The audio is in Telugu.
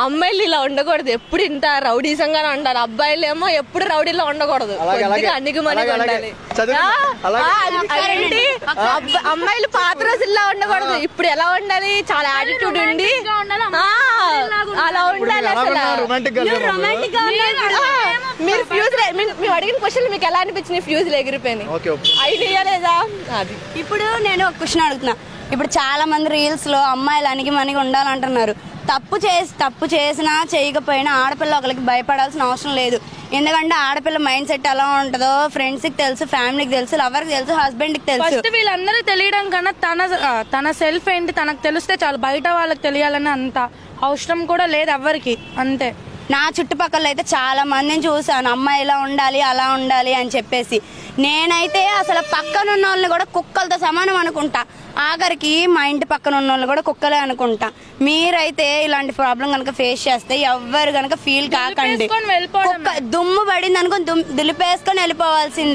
అమ్మాయిలు ఇలా ఉండకూడదు, ఎప్పుడు ఇంత రౌడీసంగానే ఉండాలి. అబ్బాయిలు ఏమో ఎప్పుడు రౌడీలో ఉండకూడదు, అణిగిమణిగి ఉండాలి. అమ్మాయిలు పాత రోజుల్లో ఉండకూడదు, ఇప్పుడు ఎలా ఉండాలి, చాలా యాటిట్యూడ్ ఉండి అలా ఉండాలి. మీరు ఫ్యూజ్ మేము అడిగిన క్వశ్చన్ మీకు ఎలా అనిపించింది? ఫ్యూజులు ఎగిరిపోయినాయి, ఐడియా లేదా? అది ఇప్పుడు నేను ఒక క్వశ్చన్ అడుగుతున్నా. ఇప్పుడు చాలా మంది రీల్స్ లో అమ్మాయిలు అణిగిమణిగి ఉండాలంటున్నారు. తప్పు చేసినా చేయకపోయినా ఆడపిల్ల ఒకరికి భయపడాల్సిన అవసరం లేదు. ఎందుకంటే ఆడపిల్ల మైండ్ సెట్ ఎలా ఉంటుందో ఫ్రెండ్స్ కి తెలుసు, ఫ్యామిలీకి తెలుసు, లవర్ కి తెలుసు, హస్బెండ్ కి తెలుసు. వీళ్ళందరూ తెలియడం కన్నా తన సెల్ఫ్ ఏంటి తనకు తెలిస్తే చాలు. బయట వాళ్ళకి తెలియాలని అంత అవసరం కూడా లేదు ఎవ్వరికి. అంతే. నా చుట్టుపక్కల అయితే చాలా మందిని చూసాను, అమ్మాయి ఇలా ఉండాలి అలా ఉండాలి అని చెప్పేసి. నేనైతే అసలు పక్కన ఉన్న వాళ్ళని కూడా కుక్కలతో సమానం అనుకుంటా. ఆఖరికి మా ఇంటి పక్కన ఉన్న వాళ్ళు కూడా కుక్కలే అనుకుంటా. మీరైతే ఇలాంటి ప్రాబ్లం కనుక ఫేస్ చేస్తే ఎవ్వరు కనుక ఫీల్ కాకండి. దుమ్ము పడింది అనుకుని దులిపేసుకొని వెళ్ళిపోవాల్సింది.